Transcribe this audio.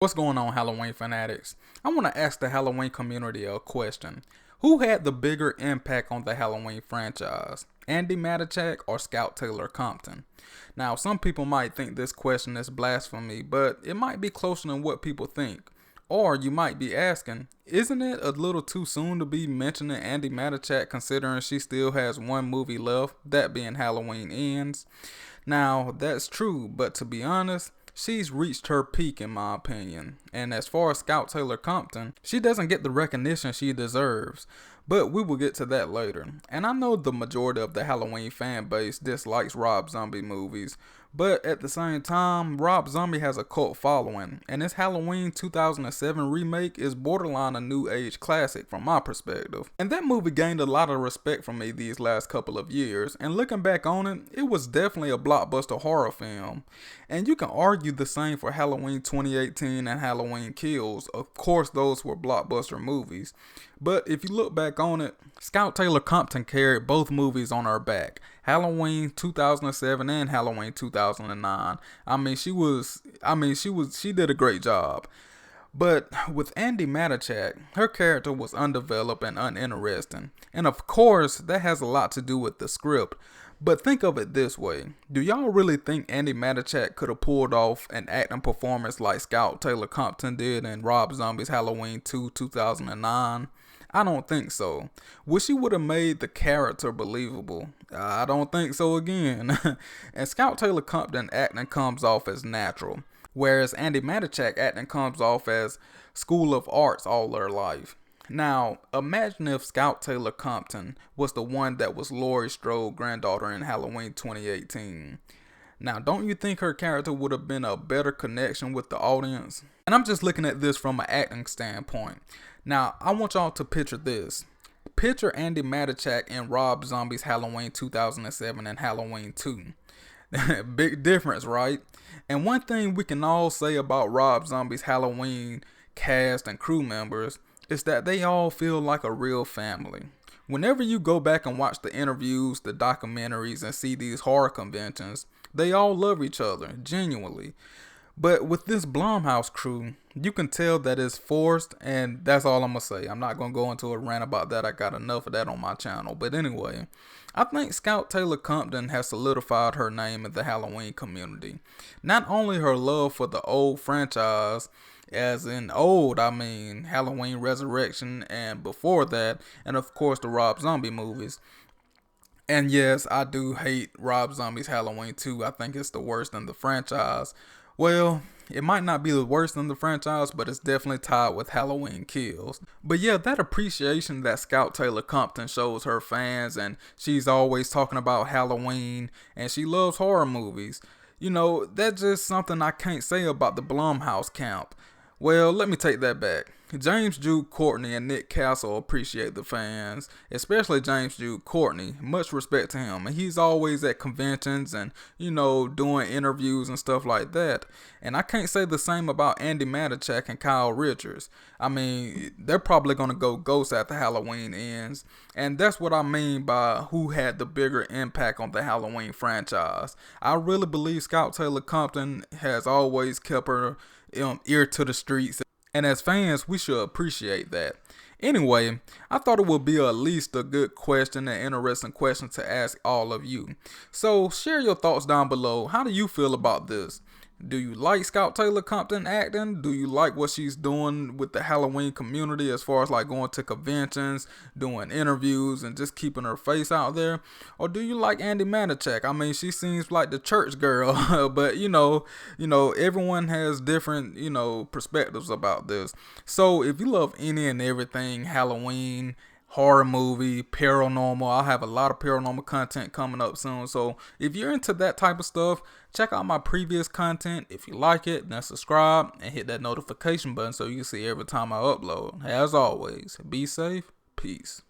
What's going on, Halloween fanatics? I want to ask the Halloween community a question. Who had the bigger impact on the Halloween franchise? Andi Matichak or Scout Taylor Compton? Now, some people might think this question is blasphemy, but it might be closer than what people think. Or you might be asking, isn't it a little too soon to be mentioning Andi Matichak considering she still has one movie left, that being Halloween Ends? Now, that's true, but to be honest, she's reached her peak in my opinion. And as far as Scout Taylor Compton, she doesn't get the recognition she deserves. But we will get to that later. And I know the majority of the Halloween fan base dislikes Rob Zombie movies, but at the same time, Rob Zombie has a cult following, and his Halloween 2007 remake is borderline a new age classic from my perspective. And that movie gained a lot of respect from me these last couple of years, and looking back on it, it was definitely a blockbuster horror film. And you can argue the same for Halloween 2018 and Halloween Kills. Of course, those were blockbuster movies. But if you look back on it, Scout Taylor Compton carried both movies on her back. Halloween 2007 and Halloween 2009. She did a great job. But with Andi Matichak, her character was undeveloped and uninteresting. And of course, that has a lot to do with the script. But think of it this way. Do y'all really think Andi Matichak could have pulled off an acting performance like Scout Taylor Compton did in Rob Zombie's Halloween 2 2009? I don't think so. Wish she would have made the character believable. I don't think so again. And Scout Taylor Compton acting comes off as natural, whereas Andi Matichak acting comes off as School of Arts all her life. Now, imagine if Scout Taylor Compton was the one that was Laurie Strode's granddaughter in Halloween 2018. Now, don't you think her character would have been a better connection with the audience? And I'm just looking at this from an acting standpoint. Now, I want y'all to picture this. Picture Andi Matichak in Rob Zombie's Halloween 2007 and Halloween 2. Big difference, right? And one thing we can all say about Rob Zombie's Halloween cast and crew members is that they all feel like a real family. Whenever you go back and watch the interviews, the documentaries, and see these horror conventions, they all love each other, genuinely. But with this Blumhouse crew, you can tell that it's forced, and that's all I'm going to say. I'm not going to go into a rant about that. I got enough of that on my channel. But anyway, I think Scout Taylor Compton has solidified her name in the Halloween community. Not only her love for the old franchise, as in old, I mean Halloween Resurrection and before that, and of course the Rob Zombie movies. And yes, I do hate Rob Zombie's Halloween 2. I think it's the worst in the franchise. Well, it might not be the worst in the franchise, but it's definitely tied with Halloween Kills. But yeah, that appreciation that Scout Taylor Compton shows her fans, and she's always talking about Halloween, and she loves horror movies. You know, that's just something I can't say about the Blumhouse camp. Well, let me take that back. James Jude Courtney and Nick Castle appreciate the fans, especially James Jude Courtney. Much respect to him. And he's always at conventions and, doing interviews and stuff like that. And I can't say the same about Andi Matichak and Kyle Richards. I mean, they're probably going to go ghost after Halloween Ends. And that's what I mean by who had the bigger impact on the Halloween franchise. I really believe Scout Taylor Compton has always kept her ear to the streets. And as fans, we should appreciate that. Anyway, I thought it would be at least a good question and interesting question to ask all of you. So share your thoughts down below. How do you feel about this? Do you like Scout Taylor Compton acting? Do you like what she's doing with the Halloween community as far as like going to conventions, doing interviews, and just keeping her face out there? Or do you like Andi Matichak? I mean, she seems like the church girl, but everyone has different, perspectives about this. So if you love any and everything Halloween, horror movie, paranormal, I'll have a lot of paranormal content coming up soon. So if you're into that type of stuff, check out my previous content. If you like it, then subscribe and hit that notification button so you can see every time I upload. As always, be safe. Peace.